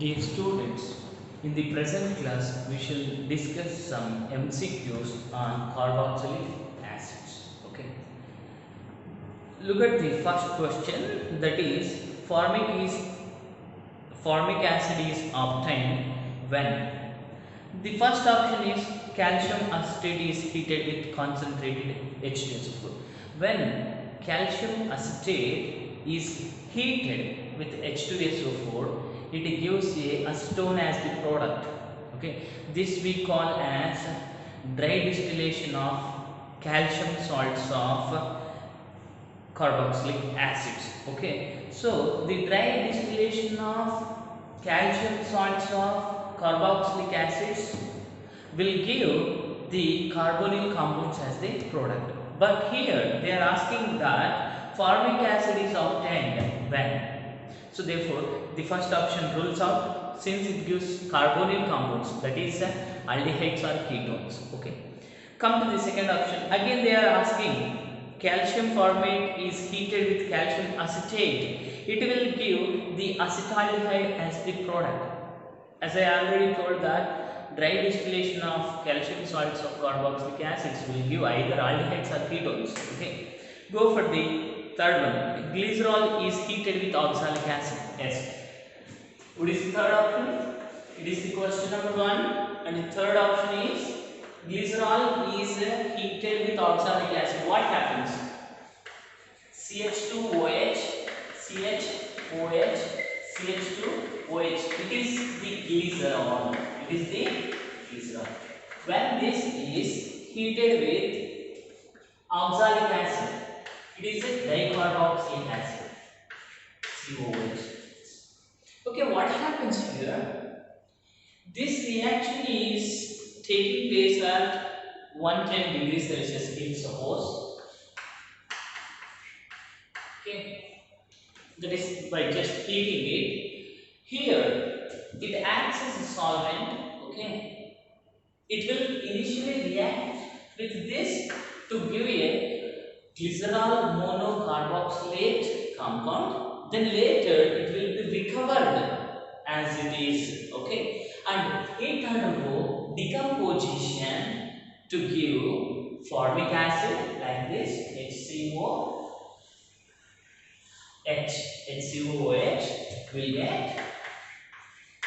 Dear students, in the present class we shall discuss some MCQs on carboxylic acids. Okay. Look at the first question, that is formic acid is obtained when. The first option is calcium acetate is heated with concentrated H2SO4. When calcium acetate is heated with H2SO4, it gives a acetone as the product. Okay, this we call as dry distillation of calcium salts of carboxylic acids. Okay, so the dry distillation of calcium salts of carboxylic acids will give the carbonyl compounds as the product. But here they are asking that formic acid is obtained when. So therefore the first option rules out since it gives carbonyl compounds, that is aldehydes or ketones. Okay. Come to the second option. Again they are asking calcium formate is heated with calcium acetate. It will give the acetaldehyde as the product. As I already told that dry distillation of calcium salts of carboxylic acids will give either aldehydes or ketones. Okay. Go for the third one. Glycerol is heated with oxalic acid. Yes. What is the third option? It is the question number 1, and the third option is glycerol is heated with oxalic acid. What happens? CH2OH, CHOH, CH2OH. It is the glycerol. It is the glycerol. When this is heated with oxalic acid, it is a dicarboxylic acid, COH. Okay, what happens here? This reaction is taking place at 110 degrees Celsius, if suppose. Okay, that is by just heating it. Here, it acts as a solvent. Okay, it will initially react with this to give a glycerol monocarboxylate compound, then later it will be recovered as it is. Okay, and it undergo decomposition to give formic acid like this, HCOH will get,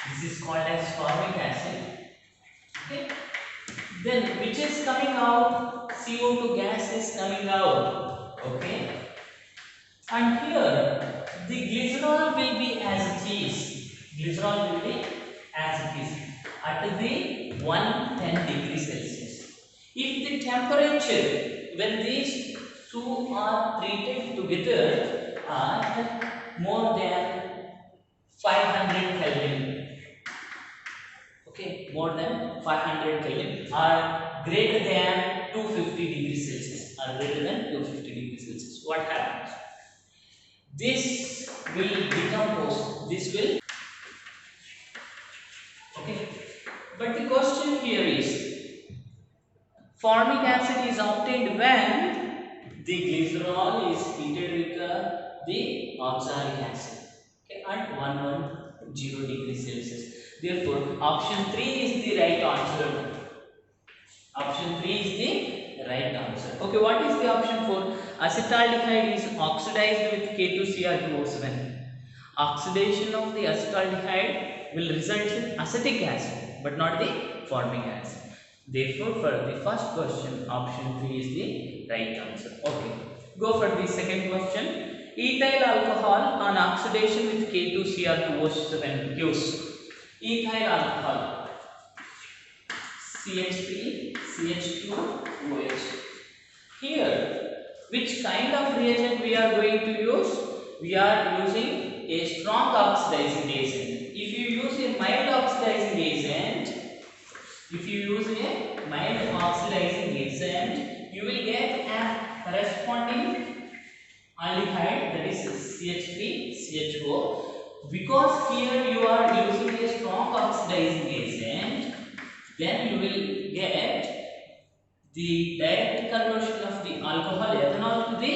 this is called as formic acid. Okay, then which is coming out? CO2 gas is coming out. Okay, and here the glycerol will be as it is. Glycerol will be as it is at the 110 degrees Celsius. If the temperature when these two are treated together at more than 500 Kelvin, okay, more than 500 Kelvin or greater than 250 degrees Celsius or greater than 250 degrees Celsius, what happens? This will decompose. This will. Okay. But the question here is, formic acid is obtained when the glycerol is heated with the oxalic acid, okay, at 110 degrees Celsius. Therefore, option 3 is the right answer. Option 3 is the right answer. Okay, what is the option 4? Acetaldehyde is oxidized with K2Cr2O7. Oxidation of the acetaldehyde will result in acetic acid, but not the formic acid. Therefore, for the first question, option 3 is the right answer. Okay, go for the second question. Ethyl alcohol on oxidation with K2Cr2O7 gives ethyl alcohol, CH3, CH2OH. Here, which kind of reagent we are going to use? We are using a strong oxidizing agent. If you use a mild oxidizing agent, you will get a corresponding aldehyde, that is CH3, CHO. Because here you are using a strong oxidizing agent, then you will get the direct conversion of the alcohol ethanol to the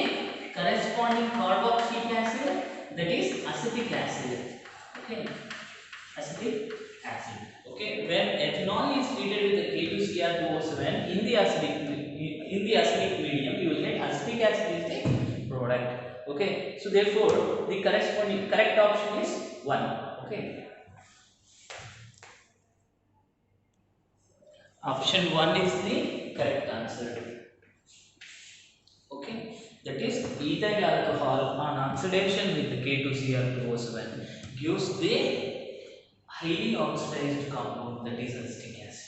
corresponding carboxylic acid, that is acetic acid. Okay, acetic acid. Okay, when ethanol is treated with the K2Cr2O7 in the acidic medium, you will get acetic acid is the product. Okay, so therefore the corresponding correct option is 1. Okay, option 1 is the correct answer. Okay, that is ethyl alcohol on oxidation with the K2Cr2O7 gives the highly oxidized compound, that is acetic acid.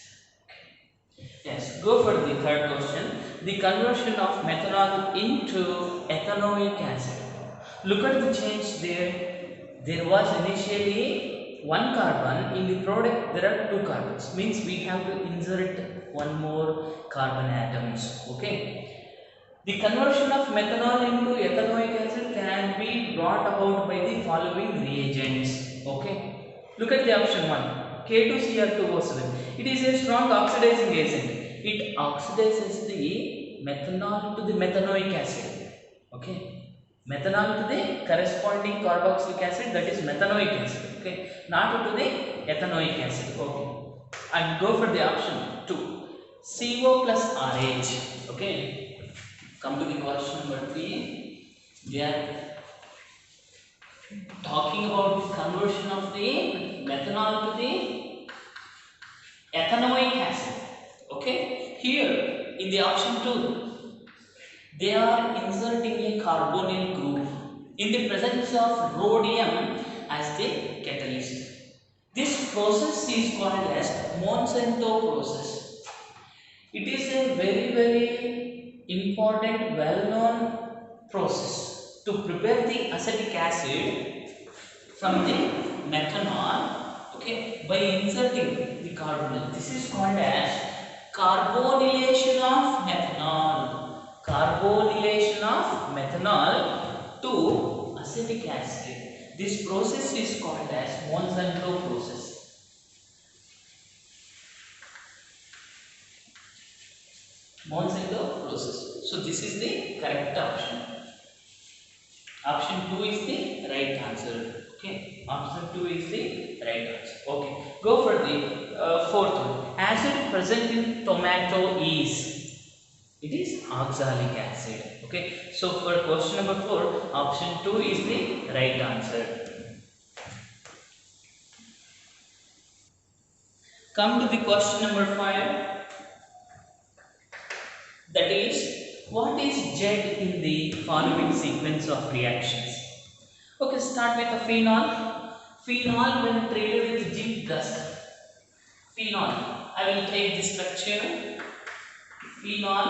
Yes, go for the third question. The conversion of methanol into ethanoic acid. Look at the change there. There was initially one carbon. In the product, there are two carbons. Means we have to insert one more carbon atoms. Okay. The conversion of methanol into ethanoic acid can be brought about by the following reagents. Okay. Look at the option 1. K2Cr2O7. It is a strong oxidizing agent. It oxidizes the methanol to the methanoic acid. Okay. Methanol to the corresponding carboxylic acid, that is methanoic acid. Okay. Not to the ethanoic acid. Okay. And go for the option 2. CO plus RH. Okay. Come to the question number 3. We are talking about the conversion of the methanol to the ethanoic acid. Okay, here in the option 2, they are inserting a carbonyl group in the presence of rhodium as the catalyst. This process is called as Monsanto process. It is a very important, well-known process to prepare the acetic acid from the methanol, okay, by inserting the carbonyl. This is called as carbonylation of methanol. Carbonylation of methanol to acetic acid. This process is called as Monsanto process. Monsanto process. So this is the correct option. Option 2 is the right answer. Okay, option 2 is the right answer. Okay, go for the fourth one. Acid present in tomato is, it is oxalic acid. Okay, so for question number 4, option 2 is the right answer. Come to the question number 5. That is, what is JED in the following sequence of reactions? Okay, start with the phenol. Phenol when treated with zinc dust. Phenol, I will take this structure. Phenol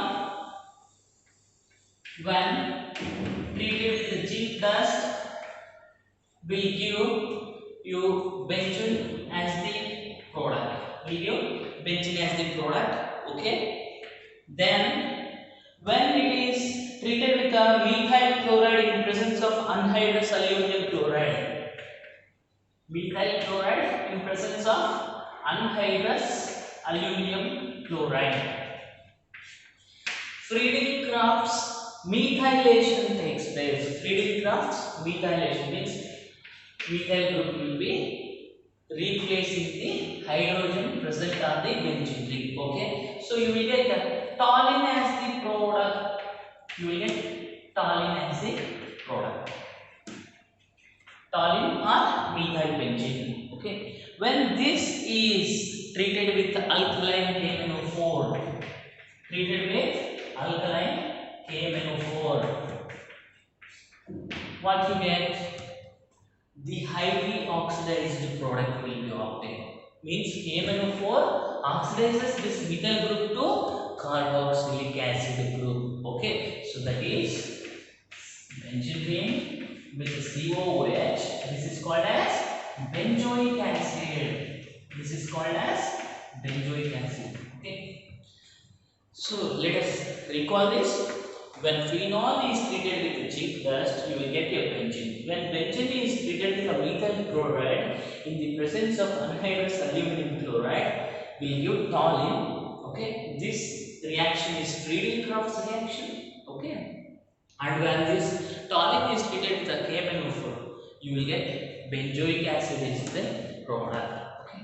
when treated with zinc dust will give you benzene as the product. Will give benzene as the product. Okay. Then, when it is treated with a methyl chloride in presence of anhydrous aluminum chloride, methyl chloride in presence of anhydrous aluminum chloride, Friedel-Crafts methylation takes place. Friedel-Crafts methylation means methyl group will be replacing the hydrogen present on the benzene ring. Okay, so you will get the toluene as the product. You will get toluene as the product. Toluene or methyl benzene. Okay, when this is treated with alkaline KMnO4, treated with alkaline KMnO4, what you get? The highly oxidized product will be obtained. Means KMnO4 oxidizes this methyl group to carboxylic acid group. Okay, so that is benzene ring with COOH. This is called as benzoic acid. This is called as benzoic acid. Okay, so let us recall this. When phenol is treated with zinc dust, you will get a benzene. When benzene is treated with a methyl chloride in the presence of anhydrous aluminum chloride, will give toluene. Okay, this reaction is Friedel-Crafts reaction. Okay, and when this toluene is treated with a KMnO4, you will get benzoic acid is the product. Okay.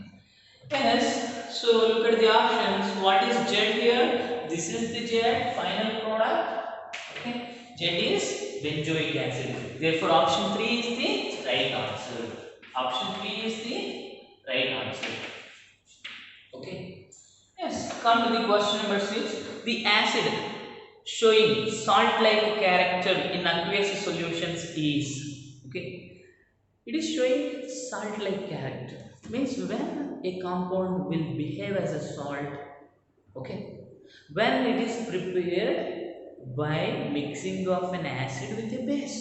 Yes, so look at the options. What is Z here? This is the Z final product. Okay, Z is benzoic acid. Therefore, option 3 is the right answer. Option 3 is the right answer. Okay. Yes, come to the question number 6. The acid showing salt-like character in aqueous solutions is. Okay. It is showing salt-like character. Means when a compound will behave as a salt, okay, when it is prepared by mixing of an acid with a base.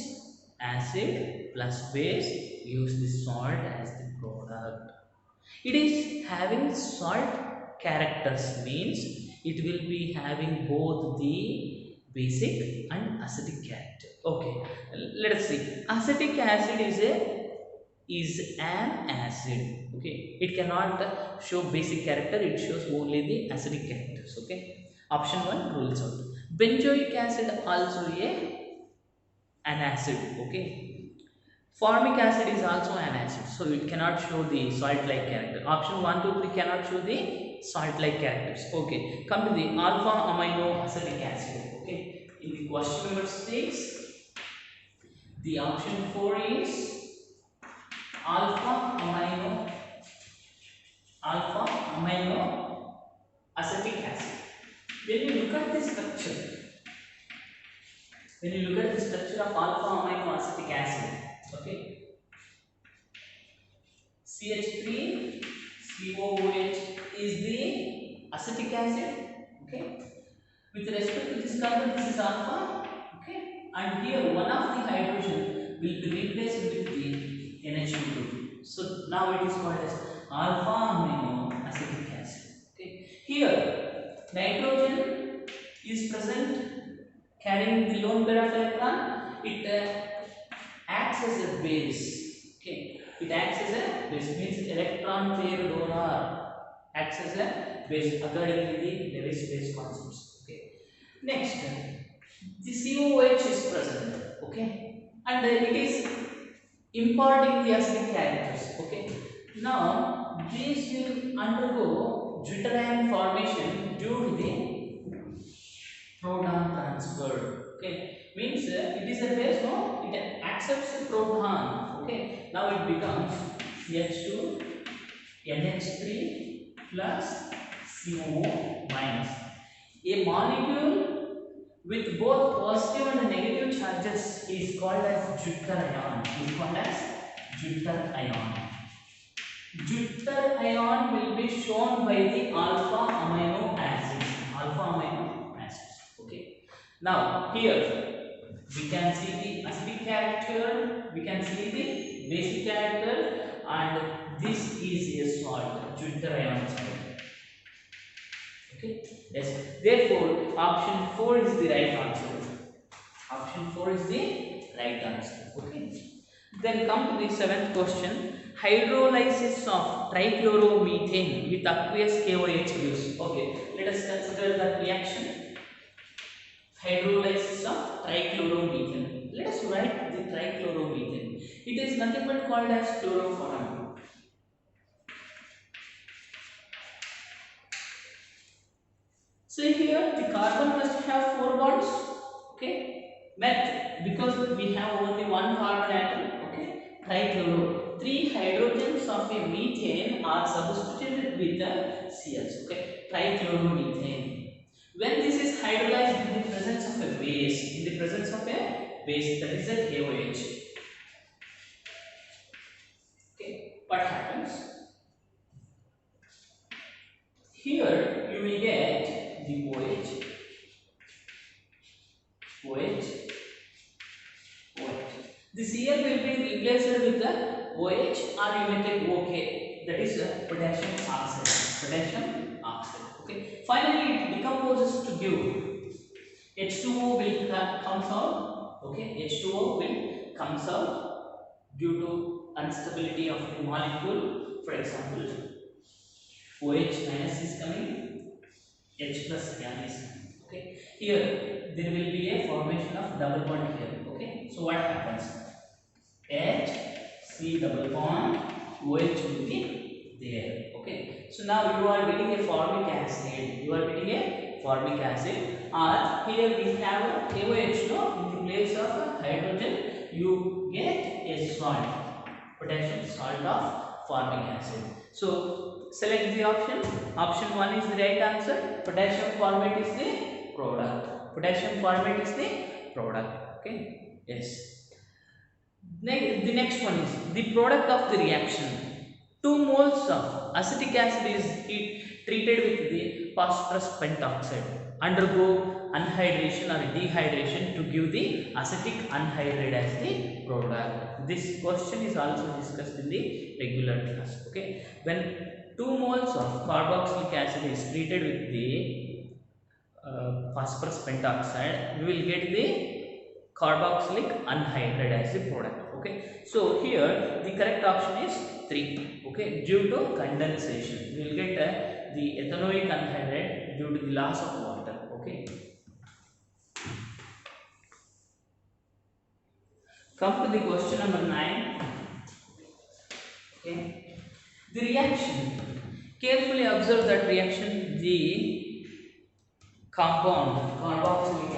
Acid plus base use the salt as the product. It is having salt characters means it will be having both the basic and acidic character. Okay, let us see. Acetic acid is an acid. Okay, it cannot show basic character. It shows only the acidic characters. Okay, option 1 rules out. Benzoic acid also an acid. Okay, formic acid is also an acid, so it cannot show the salt-like character. Option 1, 2, 3 cannot show the salt-like characters. Okay, come to the alpha amino acetic acid. Okay, in the question number 6, the option 4 is alpha amino acetic acid. When you look at the structure, of alpha amino acetic acid, okay, CH3 COOH is the acetic acid. Okay, with respect to this carbon, this is alpha. Okay, and here one of the hydrogen will be replaced with the NH2 group. So now it is called as alpha amino acetic acid. Okay, here nitrogen is present carrying the lone pair of electron. It acts as a base. Okay, it acts as a base, means electron pair donor acts as a base according to the Lewis base concepts. Okay, next the COH is present. Okay, and it is imparting the acidic characters. Okay, now these will undergo deuterium formation due to the proton transfer. Okay, means it is a base, no, it accepts a proton. Okay, now it becomes CH2 NH3 plus CO minus. A molecule with both positive and negative charges is called as deuterion. Deuterion will be shown by the alpha amino acids. Okay. Now here we can see the acidic character, we can see the basic character, and this is a salt, deuterion salt. Okay. Yes. Therefore, option 4 is the right answer. Option 4 is the right answer. Okay. Then come to the 7th question. Hydrolysis of trichloromethane with aqueous KOH gives. Okay. Let us consider that reaction. Hydrolysis of trichloromethane. Let us write the trichloromethane. It is nothing but called as chloroform. So here the carbon must have 4 bonds. Okay, but because we have only one carbon atom, okay, trichloro, 3 hydrogens of a methane are substituted with the CH. Okay, trichloromethane. When this is hydrolyzed in the presence of a base, that is a KOH. Okay, what happens? Here you will get the OH. The Cl will be replaced with the OH, or you may take OK, that is potassium oxide. Okay. Finally, it decomposes to give H2O will comes out. Okay, H2O will comes out due to instability of the molecule. For example, OH minus is coming, H plus ion is coming. Okay, here there will be a formation of double bond here. Okay, so what happens? H C double bond OH will be there. Okay, so now you are getting a formic acid, or here we have a KOH, no, in the place of a hydrogen you get a salt, potassium salt of formic acid. So select the option. Option 1 is the right answer. Potassium formate is the product. Okay, yes. The next one is the product of the reaction. 2 moles of acetic acid is treated with the phosphorus pentoxide. Undergo anhydration or dehydration to give the acetic anhydride as the product. This question is also discussed in the regular class. Okay, when 2 moles of carboxylic acid is treated with the phosphorus pentoxide, we will get the carboxylic anhydride as the product. Okay, so here the correct option is 3. Okay, due to condensation we will get the ethanoic anhydride due to the loss of water. Okay, come to the question number 9. Okay, the reaction. Carefully observe that reaction. The compound carboxylic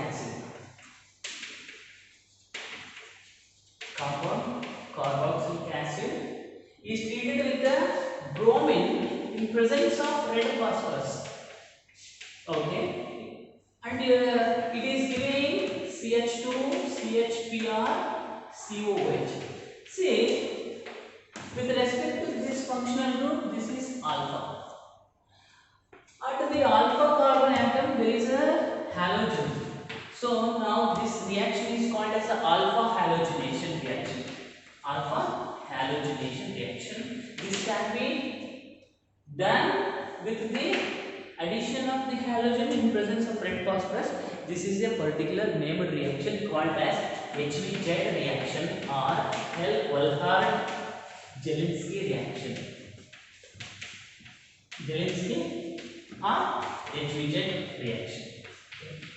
acid is treated with the bromine in presence of red phosphorus. Okay, and it is giving CH2, CHPr, COH. See, with respect to this functional group, this is alpha. At the alpha carbon atom there is a halogen. So now this reaction is called as a alpha halogenation reaction. This can be done with the addition of the halogen in presence of red phosphorus. This is a particular named reaction called as HVZ reaction or Hell-Walhard-Jelinski reaction. Or HVZ reaction.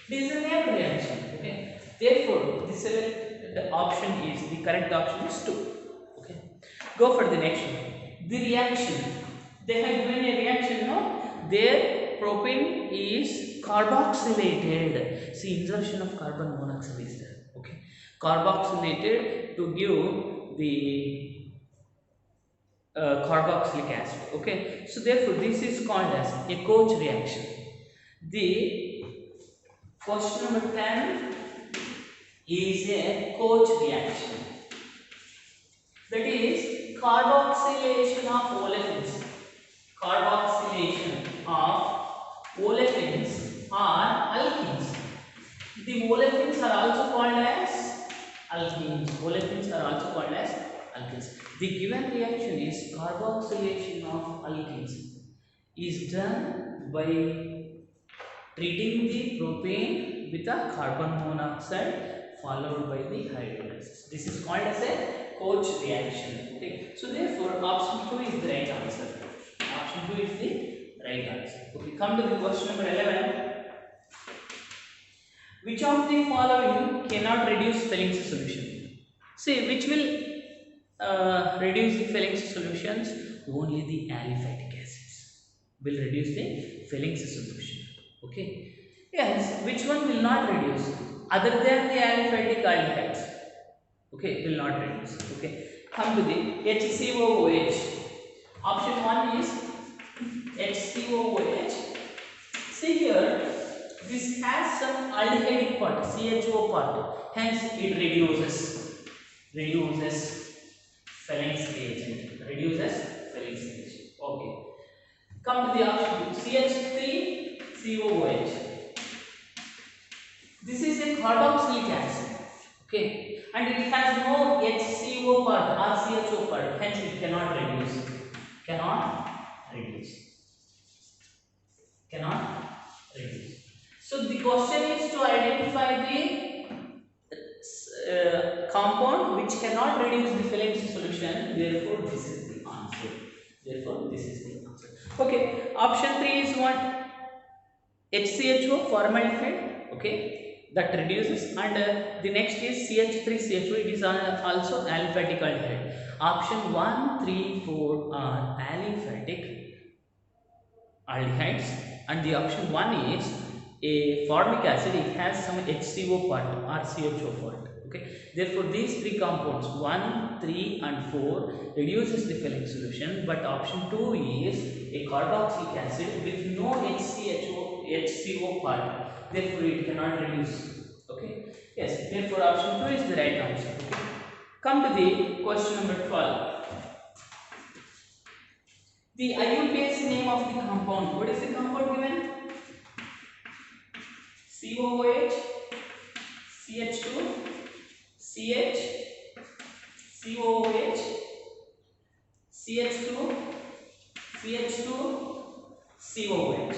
This is a named reaction. Okay. Therefore, the option is the correct option is 2. Okay. Go for the next one. The reaction. They have given a reaction. No, their propane is carboxylated. See, insertion of carbon monoxide is there. Okay. Carboxylated to give the carboxylic acid. Okay, so therefore this is called as a Koch reaction. The question number 10 is a Koch reaction, that is carboxylation of olefins or alkenes. The olefins are also called as alkenes. The given reaction is carboxylation of alkenes is done by treating the propane with a carbon monoxide followed by the hydrolysis. This is called as a Koch reaction. Okay, so therefore option 2 is the right answer. Okay, come to the question number 11. Which of the following cannot reduce Fehling's solution? See, which will reduce the Fehling's solutions? Only the aliphatic acids will reduce the Fehling's solution. Okay. Yes, which one will not reduce? Other than the aliphatic aldehydes. Okay, will not reduce. Okay. Come to the HCOOH. Option 1 is HCOOH. See here, this has some aldehydic part, CHO part. Hence, it reduces Fehling's agent. Okay. Come to the option 2, CH3COOH. This is a carboxylic acid. Okay, and it has no HCO part or CHO part. Hence, it cannot reduce. So the question is to identify the compound which cannot reduce the Fehling's solution. Therefore, this is the answer. Okay, option 3 is what? HCHO, formaldehyde. Okay, that reduces, and the next is CH3CH2. It is also aliphatic aldehyde. Option 1, 3, 4 are aliphatic aldehydes, and the option 1 is a formic acid. It has some HCO part or CHO part. Okay, therefore these three compounds 1, 3 and 4 reduces the Fehling solution, but option 2 is a carboxylic acid with no HCO part, therefore it cannot reduce. Okay, yes, therefore option 2 is the right answer. Okay. Come to the question number 12. The IUPAC name of the compound. What is the compound given? COOH, CH2, CH, COOH, CH2, CH2, COOH.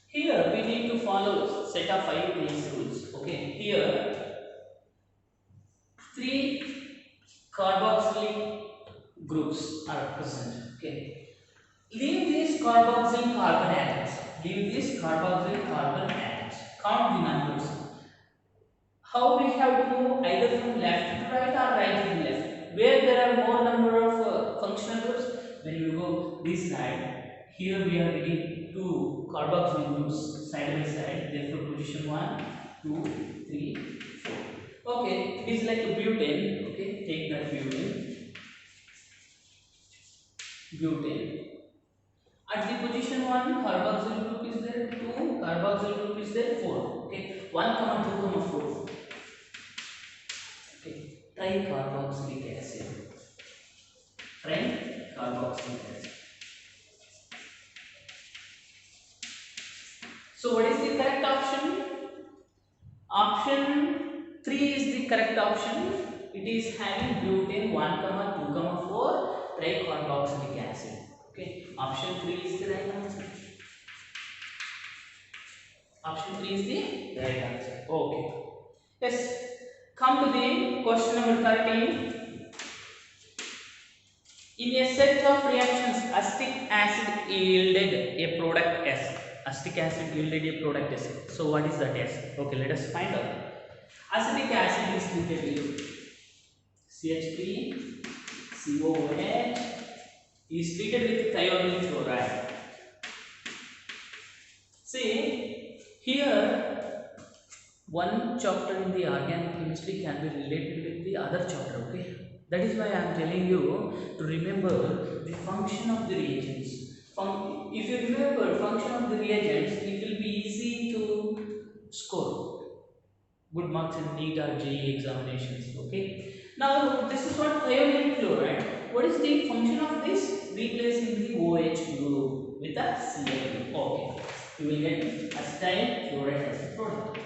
Here we need to follow set of IUPAC rules. Okay, here 3 carboxylic groups are present. Okay, leave these carboxyl carbon atoms. Leave these carboxyl carbon atoms. Count the numbers. How we have to move either from left to right or right to left. Where there are more number of functional groups, when you go this side, here we are getting 2 carboxyl groups side by side. Therefore, position 1, 2, 3, 4. Okay, it is like a butane. Okay, take that butane. Butane. At the position 1, carboxyl group is there, 2 carboxyl group is there, 4. Okay, 1, 2, 4. Okay, tricarboxylic acid. Tricarboxylic acid. So, what is the correct option? Option 3 is the correct option. It is having butane 1, 2, 4 tricarboxylic acid. Okay, option 3 is the right answer. Option 3 is the right answer. Okay. Yes. Come to the question number 13. In a set of reactions, acetic acid yielded a product S. Acetic acid yielded a product S. So what is that S? Okay, let us find out. Acetic acid is treated with CH3, COOH, is treated with thionyl fluoride. See, here one chapter in the organic chemistry can be related with the other chapter. Okay, that is why I am telling you to remember the function of the reagents. If you remember function of the reagents, it will be easy to score good marks in NEET or JEE examinations. Okay, now this is what thionyl fluoride. What is the function of this? Replacing the OH group with a Cl group. Okay, you will get acetyl fluoride as a product.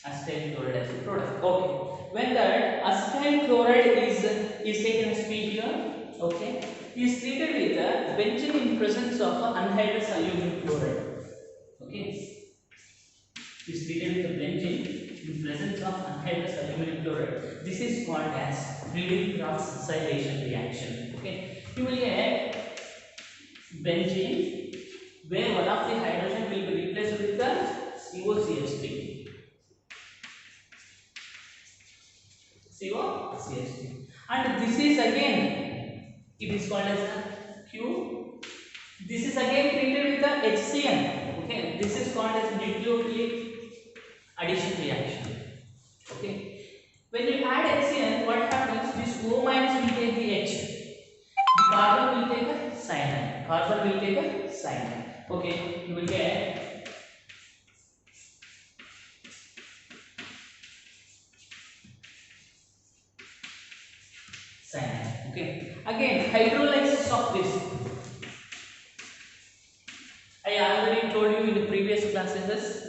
Acetyl chloride as a product. Okay, when that acetyl chloride is taken as P here, okay, is treated with a benzene in presence of anhydrous aluminum chloride. Okay, is treated with a benzene in presence of anhydrous aluminum chloride. This is called as Friedel-Crafts acylation reaction. Okay, you will get benzene where one of the hydrogen will be replaced with the COCH3. COCH3, and this is again, it is called as a Q. This is again treated with the HCN. Okay, this is called as nucleophilic addition reaction. Okay, when you add HCN, what happens? This O minus will take the H, the carbon will take a cyanide. Carbon will take a cyanide. Okay, you will get cyanide. Okay, again hydrolysis of this. I already told you in the previous classes.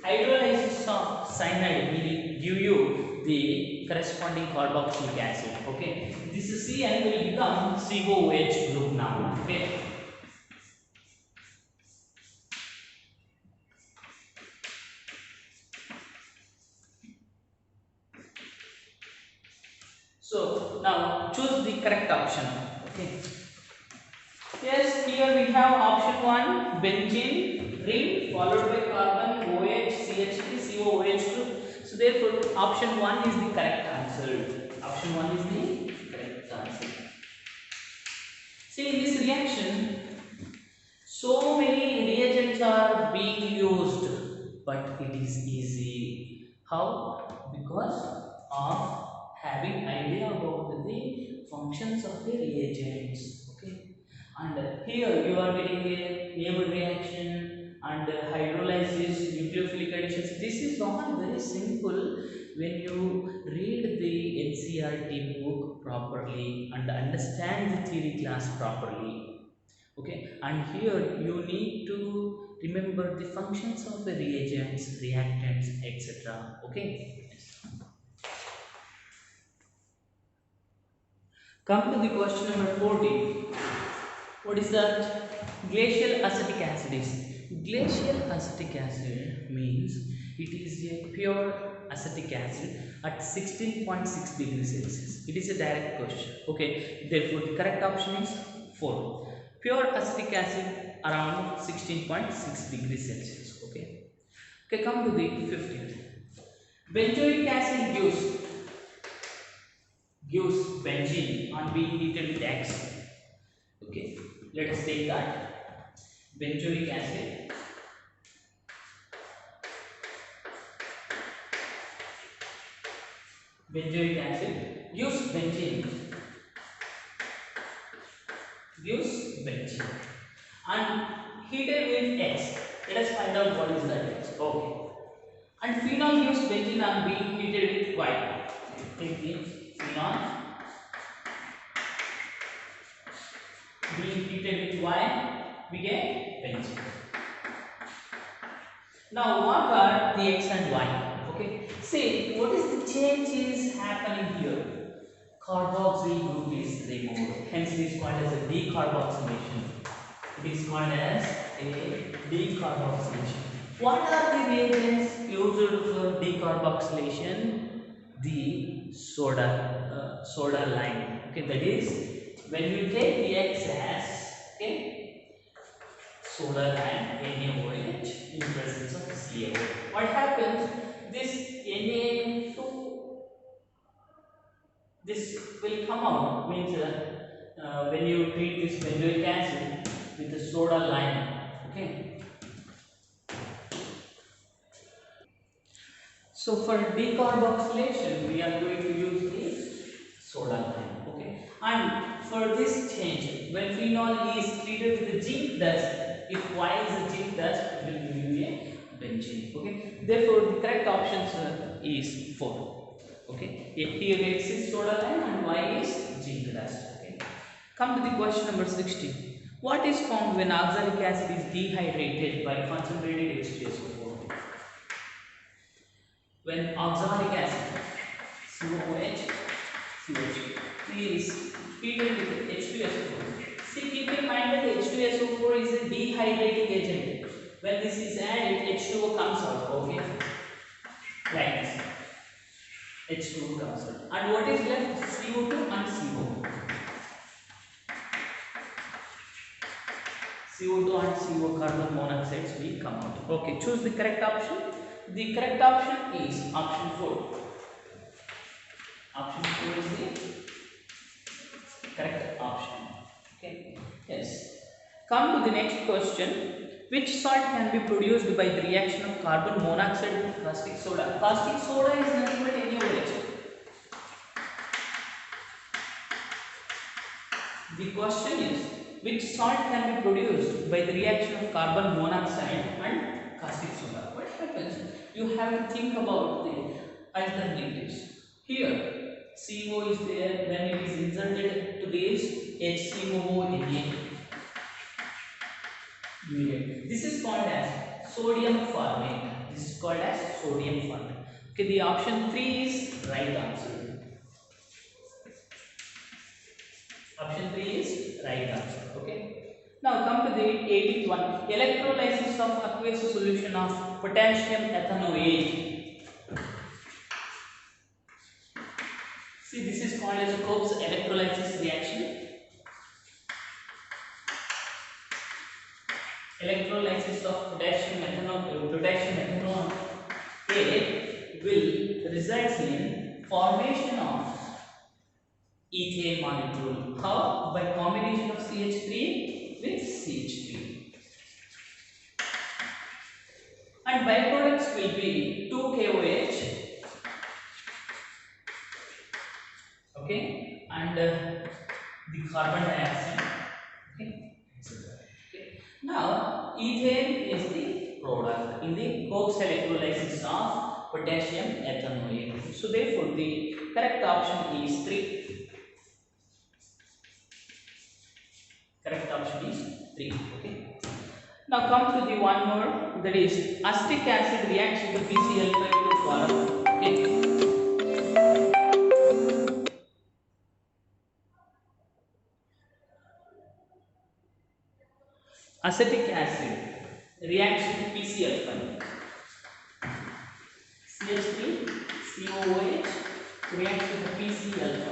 Hydrolysis of cyanide will give you the corresponding carboxylic acid. Okay, this CN will become COOH group now. Okay. So now choose the correct option. Okay. Yes, here we have option 1, benzene ring followed by carbon OH, CH3, COOH2. So therefore option 1 is the correct answer. Option 1 is the correct answer. See, in this reaction, so many reagents are being used, but it is easy. How? Because of having idea about the functions of the reagents. Okay, and here you are getting a Hayward reaction and hydrolysis, nucleophilic additions. This is all very simple when you read the NCERT book properly and understand the theory class properly. Okay, and here you need to remember the functions of the reagents, reactants, etc. Okay, come to the question number 40. What is that? Glacial acetic acid is. Glacial acetic acid means it is a pure acetic acid at 16.6 degrees Celsius. It is a direct question. Okay, therefore the correct option is 4. Pure acetic acid around 16.6 degrees Celsius. Okay. Okay, come to the 15th. Benzoic acid gives benzene on being heated with X. Okay, let us take that. Benzoic acid gives benzene and heated with X. Let us find out what is that X. Okay, and phenol gives benzene on being heated with Y. Take the phenol being heated with Y, we get benzene. Now what are the X and Y? Okay, see what is the change is happening here. Carboxyl group is removed, hence it is called as a decarboxylation. It is called as a decarboxylation. What are the reagents used for decarboxylation? The soda lime. Okay, that is when you take the excess, okay, soda lime NaOH in presence of CaO. What happens? This will come out, means when you treat this benzoic acid with the soda lime. Okay. So for decarboxylation, we are going to use the soda lime. Okay. And for this change, when phenol is treated with the zinc dust, if Y is the zinc dust, it will give you a benzene. Okay. Therefore, the correct option is 4. Okay. Here X is soda lime and Y is zinc dust. Okay. Come to the question number 16. What is found when oxalic acid is dehydrated by concentrated H2SO4? When oxalic acid COOH is treated with H2SO4. See, keep in mind that H2SO4 is a dehydrating agent. When this is added, H2O comes out. Okay, like this. H2O comes out. And what is left? CO2 and CO. CO2 and CO carbon monoxides will come out. Okay, choose the correct option. The correct option is option 4. Option 4 is the correct option. Okay, yes. Come to the next question. Which salt can be produced by the reaction of carbon monoxide with caustic soda? Caustic soda is nothing but NaOH. The question is, which salt can be produced by the reaction of carbon monoxide and caustic soda? What happens? You have to think about the alternatives. Here, CO is there, when it is inserted to this HCOO this is called as sodium formate. This is called as sodium formate. Okay, the option 3 is right answer. Option 3 is right answer. Okay. Now come to the 18th one. Electrolysis of aqueous solution of potassium ethanoate. See, this is called as Cope's electrolysis reaction. Electrolysis of potassium it will result in formation of ethane molecule. How? By combination of CH3 with CH3. And byproducts will be 2KOH, okay, and the carbon dioxide, okay. Now, ethane is the product in the Cox electrolysis of potassium ethanoate. So, therefore, the correct option is 3. Correct option is 3. Okay. Now, come to the one more, that is acetic acid reacts with the PCl5 to form. Okay. Acetic acid reacts with PCl5. CH3, COOH reacts with the PCl5.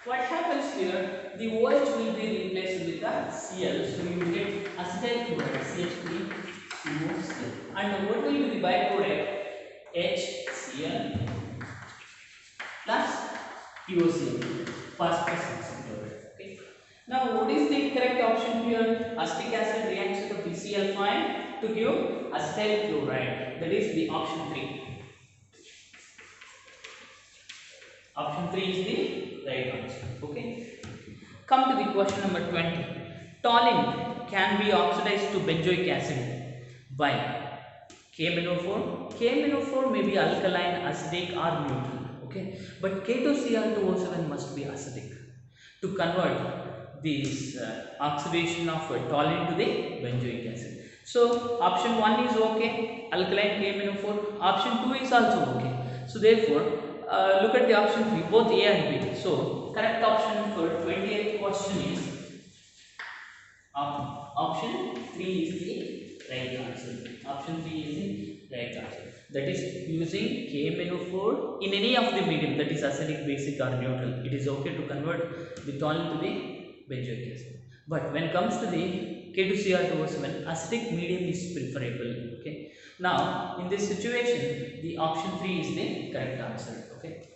What happens here? The OH will be replaced with the Cl, so you will get acetyl chloride CH3 COCl. And what will be the byproduct? HCl plus POCl, phosphorus chloride. Okay. Now, what is the correct option here? Acetic acid reacts with the PCl5 to give acetyl chloride. That is the option 3. Option 3 is the right answer. Okay. Come to the question number 20. Toluene can be oxidized to benzoic acid by KMnO4. KMnO4 may be alkaline, acidic, or neutral. Okay. But K2Cr2O7 must be acidic to convert this oxidation of toluene to the benzoic acid. So option 1 is okay, alkaline KMnO4. Option 2 is also okay. So therefore, look at the option 3, both A and B. So correct option for 28th question is option 3 is the right answer. Option 3 is the right answer. That is using KMnO4 in any of the medium, that is acidic, basic, or neutral. It is okay to convert the toluene to the benzoic acid. But when it comes to the K2Cr2O7, acidic medium is preferable. Okay. Now, in this situation, the option 3 is the correct answer. Okay.